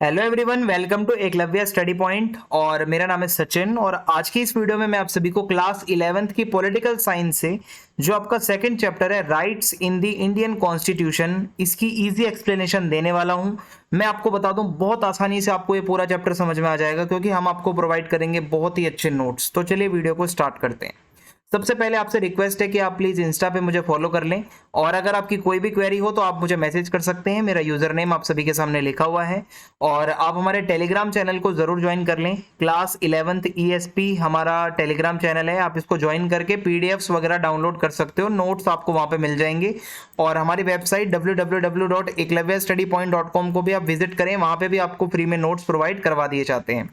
Hello everyone, welcome to Eklavya study point. और मेरा नाम है सचिन। और आज की इस वीडियो में मैं आप सभी को क्लास 11th की पॉलिटिकल साइंस से जो आपका सेकंड चैप्टर है rights in the Indian constitution, इसकी इजी एक्सप्लेनेशन देने वाला हूं। मैं आपको बता दूं, बहुत आसानी से आपको ये पूरा चैप्टर समझ में आ जाएगा क्योंकि हम आपको प्रोवाइड करेंगे बहुत ही अच्छे नोट्स। तो चलिए वीडियो को स्टार्ट करते हैं। सबसे पहले आपसे रिक्वेस्ट है कि आप प्लीज इंस्टा पे मुझे फॉलो कर लें, और अगर आपकी कोई भी क्वेरी हो तो आप मुझे मैसेज कर सकते हैं। मेरा यूजर नेम आप सभी के सामने लिखा हुआ है। और आप हमारे टेलीग्राम चैनल को जरूर ज्वाइन कर लें। क्लास 11th ESP हमारा टेलीग्राम चैनल है, आप इसको ज्वाइन करके PDFs वगैरह डाउनलोड कर सकते हो, नोट्स आपको वहां पे मिल जाएंगे। और हमारी वेबसाइट www.eklavyastudypoint.com को भी आप विजिट करें, वहां पे भी आपको फ्री में नोट्स प्रोवाइड करवा दिए जाते हैं।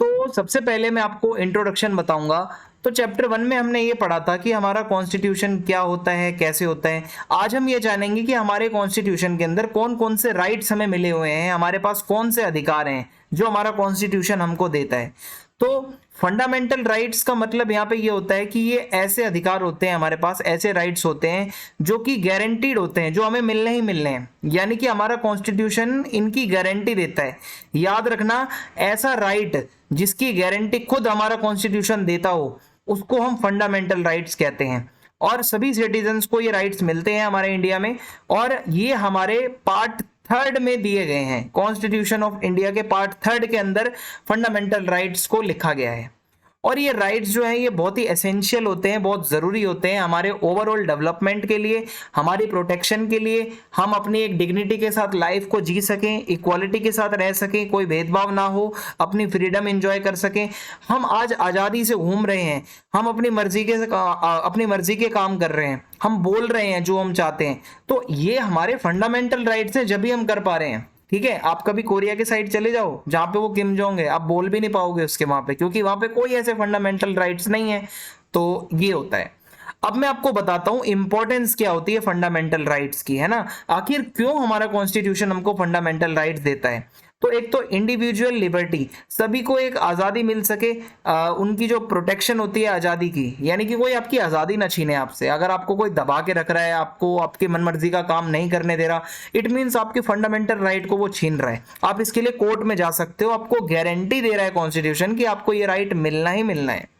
तो सबसे पहले मैं आपको इंट्रोडक्शन बताऊंगा। तो चैप्टर 1 में हमने ये पढ़ा था कि हमारा कॉन्स्टिट्यूशन क्या होता है, कैसे होता है। आज हम ये जानेंगे कि हमारे कॉन्स्टिट्यूशन के अंदर कौन कौन से राइट्स हमें मिले हुए हैं, हमारे पास कौन से अधिकार हैं जो हमारा कॉन्स्टिट्यूशन हमको देता है। तो फंडामेंटल राइट्स का मतलब यहाँ पे ये होता है कि ये ऐसे अधिकार होते हैं, हमारे पास ऐसे राइट्स होते हैं जो कि गारंटीड होते हैं, जो हमें मिलने ही मिलने हैं। यानी कि हमारा कॉन्स्टिट्यूशन इनकी गारंटी देता है। याद रखना, ऐसा राइट जिसकी गारंटी खुद हमारा कॉन्स्टिट्यूशन देता हो उसको हम फंडामेंटल राइट्स कहते हैं। और सभी सिटीजन्स को ये राइट्स मिलते हैं हमारे इंडिया में, और ये हमारे पार्ट 3rd में दिए गए हैं। कॉन्स्टिट्यूशन ऑफ इंडिया के पार्ट 3rd के अंदर फंडामेंटल राइट्स को लिखा गया है। और ये राइट्स जो है ये बहुत ही एसेंशियल होते हैं, बहुत ज़रूरी होते हैं हमारे ओवरऑल डेवलपमेंट के लिए, हमारी प्रोटेक्शन के लिए। हम अपनी एक डिग्निटी के साथ लाइफ को जी सकें, इक्वालिटी के साथ रह सकें, कोई भेदभाव ना हो, अपनी फ्रीडम एंजॉय कर सकें। हम आज आज़ादी से घूम रहे हैं, हम अपनी मर्जी के काम कर रहे हैं, हम बोल रहे हैं जो हम चाहते हैं। तो ये हमारे फंडामेंटल राइट्स हैं, जब भी हम कर पा रहे हैं। ठीक है, आप कभी कोरिया के साइड चले जाओ जहां पे वो किम जोंग है, आप बोल भी नहीं पाओगे उसके वहां पे, क्योंकि वहां पे कोई ऐसे फंडामेंटल राइट्स नहीं है। तो ये होता है। अब मैं आपको बताता हूं इंपॉर्टेंस क्या होती है फंडामेंटल राइट्स की, है ना। आखिर क्यों हमारा कॉन्स्टिट्यूशन हमको फंडामेंटल राइट्स देता है। तो एक तो इंडिविजुअल लिबर्टी, सभी को एक आज़ादी मिल सके, उनकी जो प्रोटेक्शन होती है आज़ादी की, यानी कि कोई आपकी आज़ादी ना छीने आपसे। अगर आपको कोई दबा के रख रहा है, आपको आपके मनमर्जी का काम नहीं करने दे रहा, इट मीन्स आपके फंडामेंटल राइट को वो छीन रहा है। आप इसके लिए कोर्ट में जा सकते हो, आपको गारंटी दे रहा है कॉन्स्टिट्यूशन कि आपको ये राइट मिलना ही मिलना है।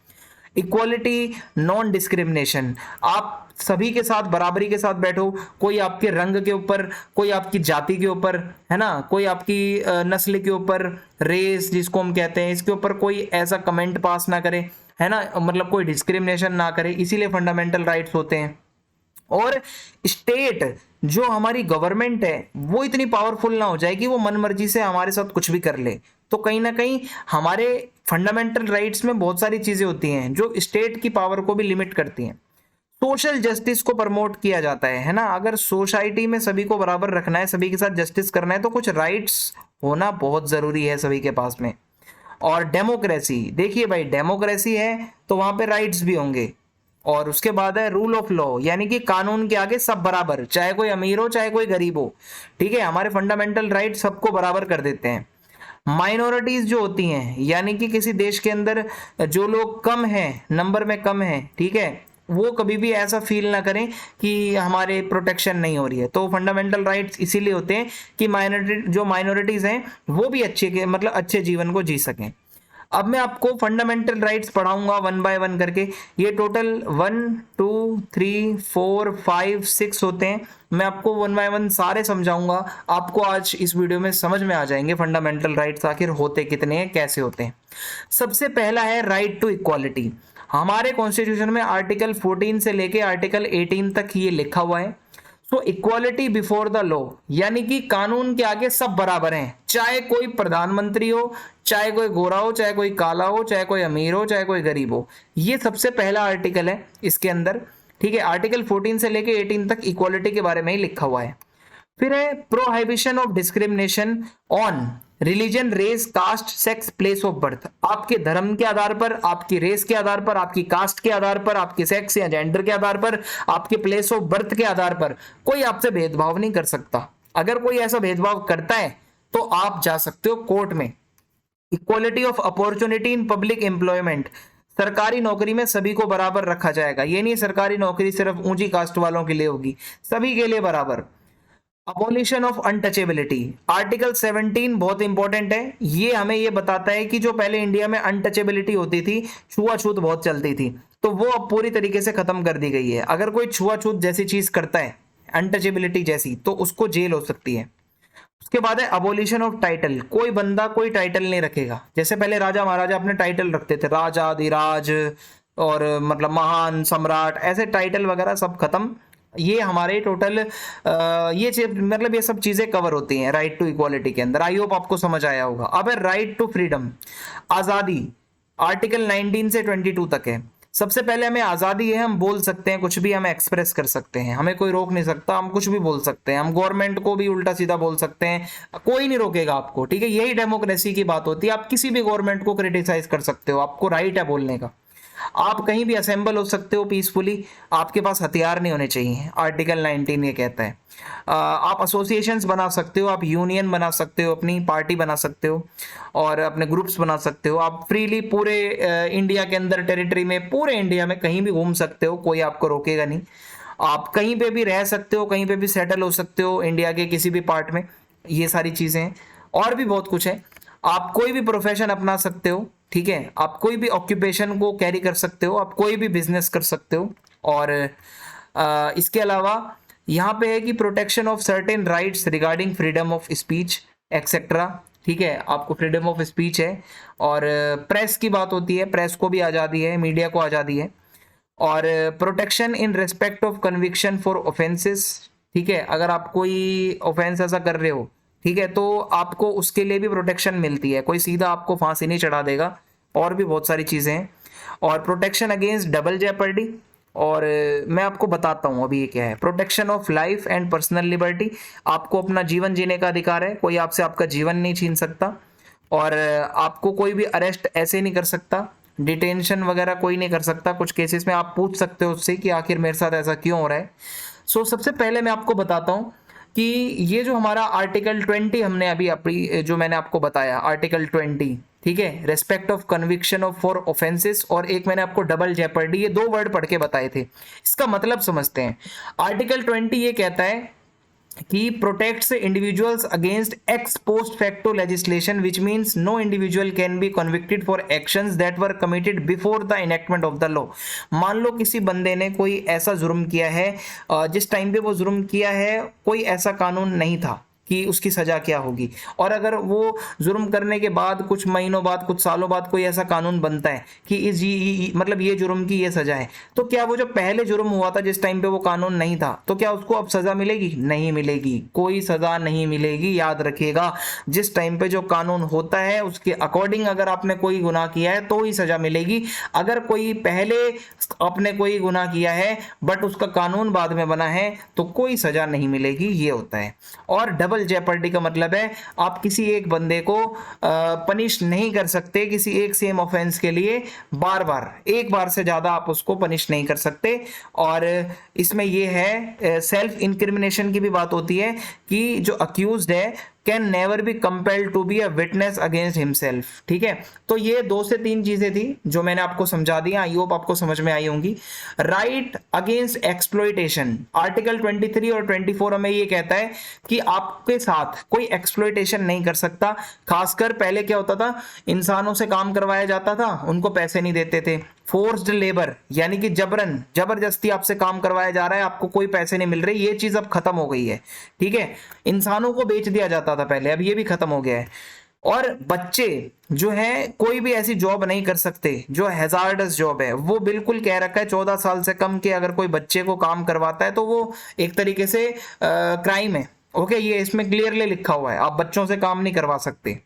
इक्वालिटी, नॉन डिस्क्रिमिनेशन, आप सभी के साथ बराबरी के साथ बैठो। कोई आपके रंग के ऊपर, कोई आपकी जाति के ऊपर, है ना, कोई आपकी नस्ल के ऊपर, रेस जिसको हम कहते हैं, इसके ऊपर कोई ऐसा कमेंट पास ना करे, है ना, मतलब कोई डिस्क्रिमिनेशन ना करे। इसीलिए फंडामेंटल राइट्स होते हैं। और स्टेट, जो हमारी गवर्नमेंट है, वो इतनी पावरफुल ना हो जाए कि वो मनमर्जी से हमारे साथ कुछ भी कर ले। तो कहीं ना कहीं हमारे फंडामेंटल राइट्स में बहुत सारी चीजें होती हैं जो स्टेट की पावर को भी लिमिट करती हैं। सोशल जस्टिस को प्रमोट किया जाता है ना। अगर सोसाइटी में सभी को बराबर रखना है, सभी के साथ जस्टिस करना है, तो कुछ राइट्स होना बहुत जरूरी है सभी के पास में। और डेमोक्रेसी, देखिए भाई, डेमोक्रेसी है तो वहां पे राइट्स भी होंगे। और उसके बाद है रूल ऑफ लॉ, यानी कि कानून के आगे सब बराबर, चाहे कोई अमीर हो चाहे कोई गरीब हो। ठीक है, हमारे फंडामेंटल राइट सबको बराबर कर देते हैं। माइनॉरिटीज जो होती हैं, यानी कि किसी देश के अंदर जो लोग कम हैं, नंबर में कम हैं, ठीक है, वो कभी भी ऐसा फील ना करें कि हमारे प्रोटेक्शन नहीं हो रही है। तो फंडामेंटल राइट्स इसीलिए होते हैं कि माइनॉरिटीज हैं वो भी अच्छे जीवन को जी सकें। अब मैं आपको फंडामेंटल राइट्स पढ़ाऊंगा 1 बाय 1 करके। ये टोटल 1 2 3 4 5 6 होते हैं। मैं आपको 1 बाय 1 सारे समझाऊंगा। आपको आज इस वीडियो में समझ में आ जाएंगे फंडामेंटल राइट्स आखिर होते कितने हैं, कैसे होते हैं। सबसे पहला है राइट टू इक्वालिटी। हमारे कॉन्स्टिट्यूशन में आर्टिकल 14 से लेके आर्टिकल 18 तक ये लिखा हुआ है। तो इक्वालिटी बिफोर द लॉ, यानी कि कानून के आगे सब बराबर हैं, चाहे कोई प्रधानमंत्री हो, चाहे कोई गोरा हो, चाहे कोई काला हो, चाहे कोई अमीर हो, चाहे कोई गरीब हो। ये सबसे पहला आर्टिकल है इसके अंदर। ठीक है, आर्टिकल 14 से लेके 18 तक इक्वालिटी के बारे में ही लिखा हुआ है। फिर है prohibition of discrimination on religion, race, caste, sex, place of birth. आपके धर्म के आधार पर, आपकी रेस के आधार पर, आपकी कास्ट के आधार पर, आपके सेक्स या जेंडर के आधार पर, आपके प्लेस ऑफ बर्थ के आधार पर कोई आपसे भेदभाव नहीं कर सकता। अगर कोई ऐसा भेदभाव करता है तो आप जा सकते हो कोर्ट में। Equality of opportunity in public employment, सरकारी नौकरी में सभी को बराबर रखा जाएगा। ये नहीं सरकारी नौकरी सिर्फ ऊंची कास्ट वालों के लिए होगी, सभी के लिए बराबर। अबॉलिशन ऑफ अनटचेबिलिटी, आर्टिकल 17 बहुत इंपॉर्टेंट है। ये हमें ये बताता है कि जो पहले इंडिया में अनटचेबिलिटी होती थी, छुआछूत बहुत चलती थी, तो वो अब पूरी तरीके से खत्म कर दी गई है। अगर कोई छुआछूत जैसी चीज करता है, अनटचेबिलिटी जैसी, तो उसको जेल हो सकती है। उसके बाद है अबोलिशन ऑफ टाइटल, कोई बंदा कोई टाइटल नहीं रखेगा। जैसे पहले राजा महाराजा अपने टाइटल रखते थे, राजा धीराज और मतलब महान सम्राट, ऐसे टाइटल वगैरह सब खत्म। ये हमारे टोटल मतलब ये सब चीजें कवर होती हैं राइट टू इक्वालिटी के अंदर। आई होप आपको समझ आया होगा। अब है राइट टू फ्रीडम, आजादी, आर्टिकल 19 से 22 तक है। सबसे पहले हमें आजादी है, हम बोल सकते हैं कुछ भी, हम एक्सप्रेस कर सकते हैं, हमें कोई रोक नहीं सकता, हम कुछ भी बोल सकते हैं, हम गवर्नमेंट को भी उल्टा सीधा बोल सकते हैं, कोई नहीं रोकेगा आपको, ठीक है। यही डेमोक्रेसी की बात होती है। आप किसी भी गवर्नमेंट को क्रिटिसाइज कर सकते हो, आपको राइट है बोलने का। आप कहीं भी असेंबल हो सकते हो पीसफुली, आपके पास हथियार नहीं होने चाहिए, आर्टिकल 19 ये कहता है। आप एसोसिएशंस बना सकते हो, आप यूनियन बना सकते हो, अपनी पार्टी बना सकते हो और अपने ग्रुप्स बना सकते हो। आप फ्रीली पूरे इंडिया के अंदर, टेरिटरी में, पूरे इंडिया में कहीं भी घूम सकते हो, कोई आपको रोकेगा नहीं। आप कहीं पे भी रह सकते हो, कहीं पे भी सेटल हो सकते हो इंडिया के किसी भी पार्ट में। ये सारी चीजें हैं, और भी बहुत कुछ है। आप कोई भी प्रोफेशन अपना सकते हो, ठीक है। आप कोई भी ऑक्यूपेशन को कैरी कर सकते हो, आप कोई भी बिजनेस कर सकते हो। और इसके अलावा यहाँ पे है कि protection of certain rights regarding freedom of speech etcetera, ठीक है। आपको फ्रीडम ऑफ स्पीच है। और प्रेस की बात होती है, प्रेस को भी आज़ादी है, मीडिया को आज़ादी है। और protection in respect of conviction for offences, ठीक है। अगर आप कोई ऑफेंस ऐसा कर रहे हो, ठीक है, तो आपको उसके लिए भी प्रोटेक्शन मिलती है, कोई सीधा आपको फांसी नहीं चढ़ा देगा। और भी बहुत सारी चीज़ें हैं। और प्रोटेक्शन अगेंस्ट डबल जेपर्डी, और मैं आपको बताता हूँ अभी ये क्या है। Protection of life and personal liberty, आपको अपना जीवन जीने का अधिकार है, कोई आपसे आपका जीवन नहीं छीन सकता। और आपको कोई भी अरेस्ट ऐसे नहीं कर सकता, डिटेंशन वगैरह कोई नहीं कर सकता। कुछ केसेस में आप पूछ सकते हो उससे कि आखिर मेरे साथ ऐसा क्यों हो रहा है। सबसे पहले मैं आपको बताता हूँ कि ये जो हमारा आर्टिकल 20 हमने अभी अपनी जो मैंने आपको बताया, आर्टिकल 20, ठीक है, respect of conviction of for offences, और एक मैंने आपको डबल जेपर्डी, ये दो वर्ड पढ़ के बताए थे। इसका मतलब समझते हैं। आर्टिकल 20 ये कहता है कि protects individuals against ex post facto legislation, which means no individual can be convicted for actions that were committed before the enactment of the law. मान लो किसी बंदे ने कोई ऐसा जुर्म किया है, जिस टाइम पे वो जुर्म किया है कोई ऐसा कानून नहीं था कि उसकी सजा क्या होगी, और अगर वो जुर्म करने के बाद कुछ महीनों बाद, कुछ सालों बाद कोई ऐसा कानून बनता है कि मतलब ये जुर्म की ये सजा है, तो क्या वो जो पहले जुर्म हुआ था जिस टाइम पे वो कानून नहीं था, तो क्या उसको अब सजा मिलेगी? नहीं मिलेगी, कोई सजा नहीं मिलेगी। याद रखिएगा, जिस टाइम पे जो कानून होता है उसके अकॉर्डिंग अगर आपने कोई गुनाह किया है तो ही सजा मिलेगी। अगर कोई पहले आपने कोई गुनाह किया है बट उसका कानून बाद में बना है तो कोई सजा नहीं मिलेगी, ये होता है। और डबल जेपर्डी का मतलब है आप किसी एक बंदे को पनिश नहीं कर सकते किसी एक सेम ऑफेंस के लिए बार बार, एक बार से ज्यादा आप उसको पनिश नहीं कर सकते। और इसमें ये है सेल्फ इंक्रिमिनेशन की भी बात होती है कि जो अक्यूज्ड है can never be compelled to be a witness against himself, ठीक है। तो ये 2 से 3 चीजें थी जो मैंने आपको समझा दी, आई होप आपको समझ में आई होंगी। राइट अगेंस्ट एक्सप्लॉइटेशन, आर्टिकल 23 और 24 हमें ये कहता है कि आपके साथ कोई एक्सप्लॉइटेशन नहीं कर सकता। खासकर पहले क्या होता था, इंसानों से काम करवाया जाता था, उनको पैसे नहीं देते थे। फोर्स्ड लेबर यानी कि जबरदस्ती आपसे काम करवाया जा रहा है, आपको कोई पैसे नहीं मिल रहे, ये चीज अब खत्म हो गई है, ठीक है। इंसानों को बेच दिया जाता था पहले, अब ये भी खत्म हो गया है। और बच्चे जो है कोई भी ऐसी जॉब नहीं कर सकते जो हैजार्डस जॉब है, वो बिल्कुल कह रखा है 14 साल से कम के अगर कोई बच्चे को काम करवाता है तो वो एक तरीके से क्राइम है। ओके, ये इसमें क्लियरली लिखा हुआ है, आप बच्चों से काम नहीं करवा सकते।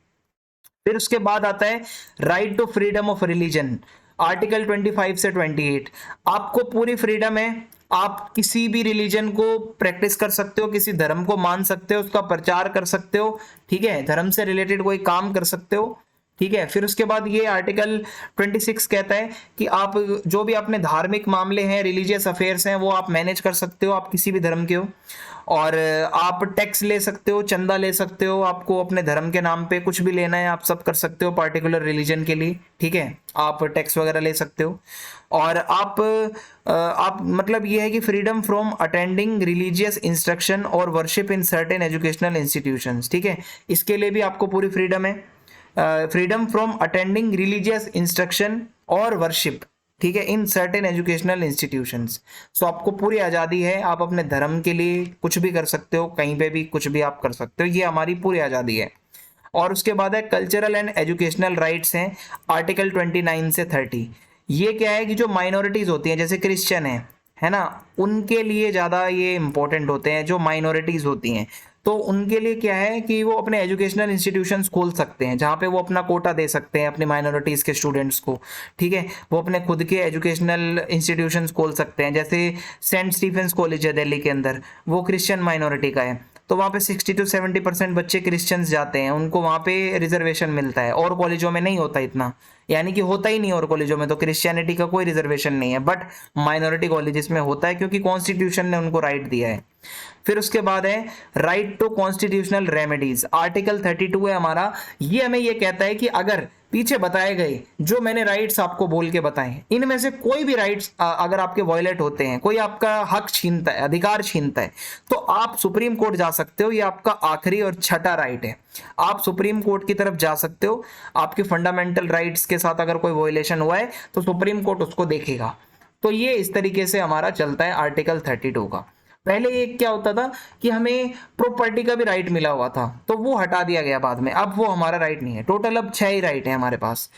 फिर उसके बाद आता है right to freedom of religion, article 25 से 28। आपको पूरी फ्रीडम है, आप किसी भी रिलीजन को प्रैक्टिस कर सकते हो, किसी धर्म को मान सकते हो, उसका प्रचार कर सकते हो, ठीक है, धर्म से रिलेटेड कोई काम कर सकते हो, ठीक है। फिर उसके बाद ये आर्टिकल 26 कहता है कि आप जो भी अपने धार्मिक मामले हैं, रिलीजियस अफेयर्स हैं, वो आप मैनेज कर सकते हो, आप किसी भी धर्म के हो। और आप टैक्स ले सकते हो, चंदा ले सकते हो, आपको अपने धर्म के नाम पे कुछ भी लेना है आप सब कर सकते हो पार्टिकुलर रिलीजन के लिए, ठीक है, आप टैक्स वगैरह ले सकते हो। और आप मतलब ये है कि freedom from attending religious instruction और worship in certain educational institutions, ठीक है, इसके लिए भी आपको पूरी फ्रीडम है। Freedom from attending religious instruction और वर्शिप, ठीक है, in certain educational institutions. So आपको पूरी आज़ादी है, आप अपने धर्म के लिए कुछ भी कर सकते हो, कहीं पे भी कुछ भी आप कर सकते हो, ये हमारी पूरी आज़ादी है। और उसके बाद है कल्चरल एंड एजुकेशनल राइट्स हैं, आर्टिकल 29 से 30। ये क्या है कि जो माइनॉरिटीज़ होती हैं जैसे क्रिश्चियन है ना, उनके लिए ज़्यादा ये इंपॉर्टेंट होते हैं। जो माइनॉरिटीज़ होती हैं तो उनके लिए क्या है कि वो अपने एजुकेशनल इंस्टीट्यूशंस खोल सकते हैं जहाँ पे वो अपना कोटा दे सकते हैं अपनी माइनॉरिटीज़ के स्टूडेंट्स को, ठीक है, वो अपने खुद के एजुकेशनल इंस्टीट्यूशंस खोल सकते हैं। जैसे सेंट स्टीफेंस कॉलेज है दिल्ली के अंदर, वो क्रिश्चियन माइनॉरिटी का है, तो वहाँ पे 60 to 70% बच्चे क्रिश्चियंस जाते हैं, उनको वहाँ पे रिजर्वेशन मिलता है। और कॉलेजों में नहीं होता इतना, यानी कि होता ही नहीं, और कॉलेजों में तो क्रिश्चियनिटी का कोई रिजर्वेशन नहीं है, बट माइनॉरिटी कॉलेजेस में होता है क्योंकि कॉन्स्टिट्यूशन ने उनको राइट दिया है। फिर उसके बाद है right to constitutional remedies, article 32 है हमारा। ये हमें ये कहता है कि अगर पीछे बताए गए जो मैंने राइट्स आपको बोल के बताए, इनमें से कोई भी राइट्स अगर आपके वायलेट होते हैं, कोई आपका हक छीनता है, अधिकार छीनता है, तो आप सुप्रीम कोर्ट जा सकते हो। ये आपका आखिरी और छठा राइट है, आप सुप्रीम कोर्ट की तरफ जा सकते हो। आपके फंडामेंटल राइट्स के साथ अगर कोई वायलेशन हुआ है तो सुप्रीम कोर्ट उसको देखेगा। तो ये इस तरीके से हमारा चलता है आर्टिकल 32 का। पहले ये क्या होता था कि हमें प्रॉपर्टी का भी राइट मिला हुआ था, तो वो हटा दिया गया बाद में, अब वो हमारा राइट नहीं है। टोटल अब 6 ही राइट है हमारे पास।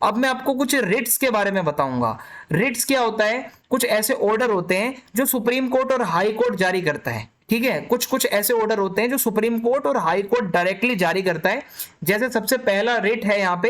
अब मैं आपको कुछ रिट्स के बारे में बताऊंगा। रिट्स क्या होता है? कुछ ऐसे ऑर्डर होते हैं जो सुप्रीम कोर्ट और हाई कोर्ट जारी करता है, ठीक है, कुछ ऐसे ऑर्डर होते हैं जो सुप्रीम कोर्ट और हाई कोर्ट डायरेक्टली जारी करता है। जैसे सबसे पहला रिट है यहाँ पे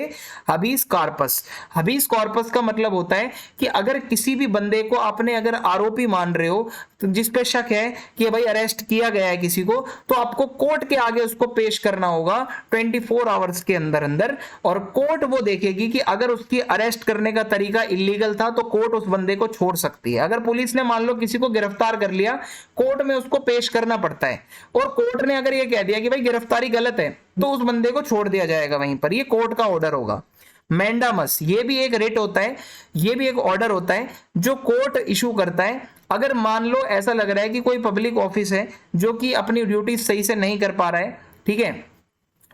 हबीस कॉर्पस। हबीस कॉर्पस का मतलब होता है कि अगर किसी भी बंदे को आपने अगर आरोपी मान रहे हो, तो जिस पे शक है कि भाई अरेस्ट किया गया है किसी को, तो आपको कोर्ट के आगे उसको पेश करना होगा 24 आवर्स के अंदर अंदर। और कोर्ट वो देखेगी कि अगर उसकी अरेस्ट करने का तरीका इलीगल था तो कोर्ट उस बंदे को छोड़ सकती है। अगर पुलिस ने मान लो किसी को गिरफ्तार कर लिया, कोर्ट में उसको पेश करना पड़ता है, और कोर्ट ने अगर ये कह दिया कि भाई गिरफ्तारी गलत है, तो उस बंदे को छोड़ दिया जाएगा वहीं पर। ये कोर्ट का ऑर्डर होगा। मैंडामस, ये भी एक रिट होता है, ये भी एक ऑर्डर होता है जो कोर्ट इशू करता है। अगर मान लो ऐसा लग रहा है कि कोई पब्लिक ऑफिस है जो कि अपनी ड्यूटी सही से नहीं कर पा रहा है, ठीक है,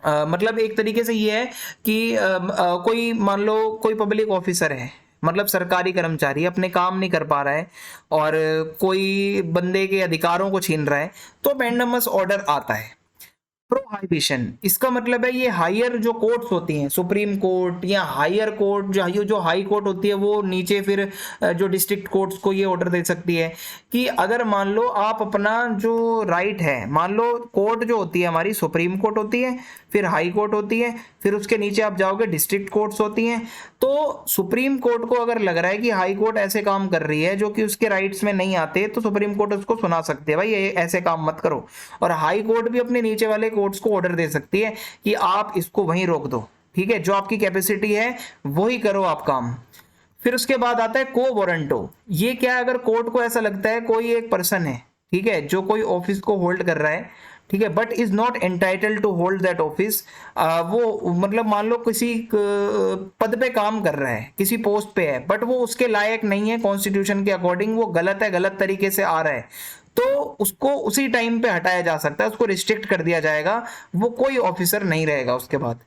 मतलब एक तरीके से ये है कि कोई मान लो कोई पब्लिक ऑफिसर है, मतलब सरकारी कर्मचारी अपने काम नहीं कर पा रहा है और कोई बंदे के अधिकारों को छीन रहा है, तो मैंडामस ऑर्डर आता है। प्रोहाइबिशन, इसका मतलब है ये हायर जो कोर्ट्स होती हैं, सुप्रीम कोर्ट या हायर कोर्ट, जो हाई कोर्ट होती है, वो नीचे फिर जो डिस्ट्रिक्ट कोर्ट्स को ये ऑर्डर दे सकती है कि अगर मान लो आप अपना जो राइट है, मान लो कोर्ट जो होती है हमारी सुप्रीम कोर्ट होती है, फिर हाई कोर्ट होती है, फिर उसके नीचे आप जाओगे डिस्ट्रिक्ट कोर्ट्स होती हैं। तो सुप्रीम कोर्ट को अगर लग रहा है कि हाई कोर्ट ऐसे काम कर रही है जो कि उसके राइट्स में नहीं आते, तो सुप्रीम कोर्ट उसको सुना सकती है, भाई ये ऐसे काम मत करो। और हाई कोर्ट भी अपने नीचे वाले कोर्ट्स को ऑर्डर दे सकती है कि आप इसको वहीं रोक दो, ठीक है, जो आपकी कैपेसिटी है वही करो आप काम। फिर उसके बाद आता है को वारंटो। ये क्या है? अगर कोर्ट को ऐसा लगता है कोई एक पर्सन है, ठीक है, जो कोई ऑफिस को होल्ड कर रहा है, ठीक है, but is not entitled to hold that office, वो मतलब मान लो किसी पद पे काम कर रहा है, किसी पोस्ट पे है, बट वो उसके लायक नहीं है कॉन्स्टिट्यूशन के अकॉर्डिंग, वो गलत है, गलत तरीके से आ रहा है, तो उसको उसी टाइम पे हटाया जा सकता है, उसको रिस्ट्रिक्ट कर दिया जाएगा, वो कोई ऑफिसर नहीं रहेगा उसके बाद।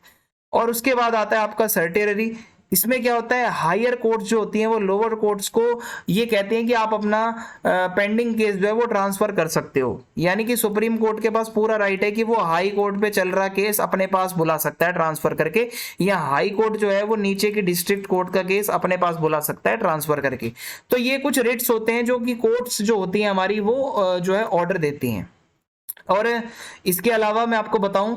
और उसके बाद आता है आपका सर्टेररी। इसमें क्या होता है? हायर कोर्ट्स जो होती हैं वो लोअर कोर्ट्स को ये कहते हैं कि आप अपना पेंडिंग केस जो है वो ट्रांसफर कर सकते हो। यानी कि सुप्रीम कोर्ट के पास पूरा राइट है कि वो हाई कोर्ट पे चल रहा केस अपने पास बुला सकता है ट्रांसफर करके, या हाई कोर्ट जो है वो नीचे की डिस्ट्रिक्ट कोर्ट का केस अपने पास बुला सकता है ट्रांसफर करके। तो ये कुछ रिट्स होते हैं जो कि कोर्ट्स जो होती हैं हमारी वो जो है ऑर्डर देती हैं। और इसके अलावा मैं आपको बताऊं,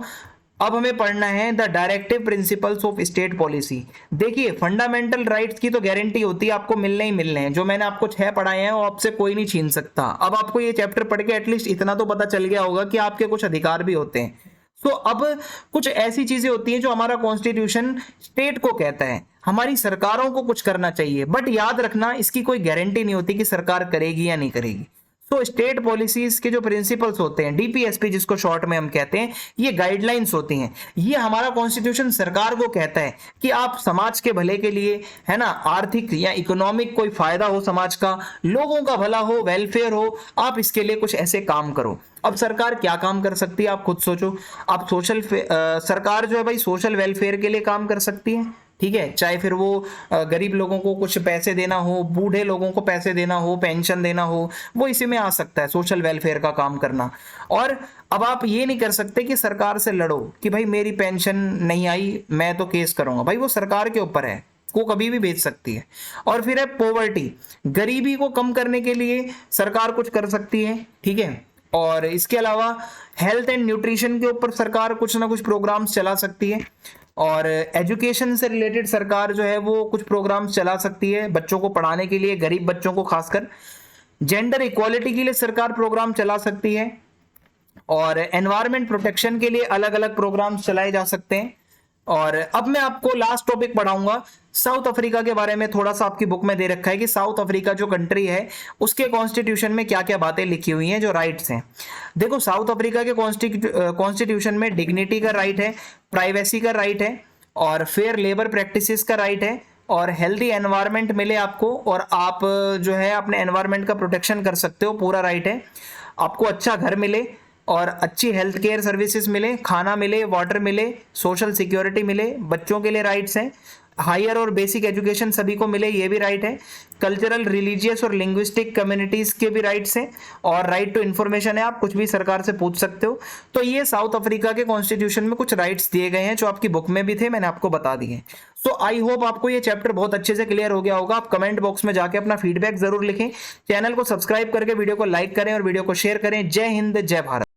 अब हमें पढ़ना है the directive principles of state policy. देखिए, फंडामेंटल राइट्स की तो गारंटी होती है आपको मिलने ही मिलने हैं, जो मैंने आपको 6 पढ़ाए हैं वो आपसे कोई नहीं छीन सकता। अब आपको ये चैप्टर पढ़ के एटलीस्ट इतना तो पता चल गया होगा कि आपके कुछ अधिकार भी होते हैं। तो अब कुछ ऐसी चीजें होती हैं जो हमारा कॉन्स्टिट्यूशन स्टेट को कहता है हमारी सरकारों को कुछ करना चाहिए, बट याद रखना इसकी कोई गारंटी नहीं होती कि सरकार करेगी या नहीं करेगी। तो स्टेट पॉलिसीज के जो प्रिंसिपल्स होते हैं, डीपीएसपी जिसको शॉर्ट में हम कहते हैं, ये गाइडलाइंस होती हैं। ये हमारा कॉन्स्टिट्यूशन सरकार को कहता है कि आप समाज के भले के लिए, है ना, आर्थिक या इकोनॉमिक कोई फायदा हो समाज का, लोगों का भला हो, वेलफेयर हो, आप इसके लिए कुछ ऐसे काम करो। अब सरकार क्या काम कर सकती है आप खुद सोचो। आप सरकार जो है भाई सोशल वेलफेयर के लिए काम कर सकती है, ठीक है, चाहे फिर वो गरीब लोगों को कुछ पैसे देना हो, बूढ़े लोगों को पैसे देना हो, पेंशन देना हो, वो इसी में आ सकता है, सोशल वेलफेयर का काम करना। और अब आप ये नहीं कर सकते कि सरकार से लड़ो कि भाई मेरी पेंशन नहीं आई, मैं तो केस करूंगा। भाई वो सरकार के ऊपर है, को कभी भी भेज सकती है। और फिर है पॉवर्टी, गरीबी को कम करने के लिए सरकार कुछ कर सकती है, ठीक है। और इसके अलावा हेल्थ एंड न्यूट्रिशन के ऊपर सरकार कुछ ना कुछ प्रोग्राम्स चला सकती है। और एजुकेशन से रिलेटेड सरकार जो है वो कुछ प्रोग्राम्स चला सकती है बच्चों को पढ़ाने के लिए, गरीब बच्चों को खासकर। जेंडर इक्वालिटी के लिए सरकार प्रोग्राम चला सकती है। और एनवायरमेंट प्रोटेक्शन के लिए अलग अलग प्रोग्राम्स चलाए जा सकते हैं। और अब मैं आपको लास्ट टॉपिक पढ़ाऊंगा साउथ अफ्रीका के बारे में। थोड़ा सा आपकी बुक में दे रखा है कि साउथ अफ्रीका जो कंट्री है उसके कॉन्स्टिट्यूशन में क्या क्या बातें लिखी हुई हैं, जो राइट्स हैं। देखो साउथ अफ्रीका के कॉन्स्टिट्यूशन में डिग्निटी का राइट है, प्राइवेसी का राइट है, और फेयर लेबर प्रैक्टिसेस का राइट है, और हेल्दी एनवायरनमेंट मिले आपको, और आप जो है अपने एनवायरनमेंट का प्रोटेक्शन कर सकते हो, पूरा राइट है। आपको अच्छा घर मिले और अच्छी हेल्थ केयर सर्विसेज मिले, खाना मिले, वाटर मिले, सोशल सिक्योरिटी मिले, बच्चों के लिए राइट्स हैं। हायर और बेसिक एजुकेशन सभी को मिले, ये भी राइट है। कल्चरल, रिलीजियस और लिंग्विस्टिक कम्युनिटीज के भी राइट्स हैं। और राइट टू इन्फॉर्मेशन है, आप कुछ भी सरकार से पूछ सकते हो। तो ये साउथ अफ्रीका के कॉन्स्टिट्यूशन में कुछ राइट्स दिए गए हैं जो आपकी बुक में भी थे, मैंने आपको बता दिए। सो आई होप आपको ये चैप्टर बहुत अच्छे से क्लियर हो गया होगा। आप कमेंट बॉक्स में जाके अपना फीडबैक जरूर लिखें। चैनल को सब्सक्राइब करके वीडियो को लाइक करें और वीडियो को शेयर करें। जय हिंद, जय भारत।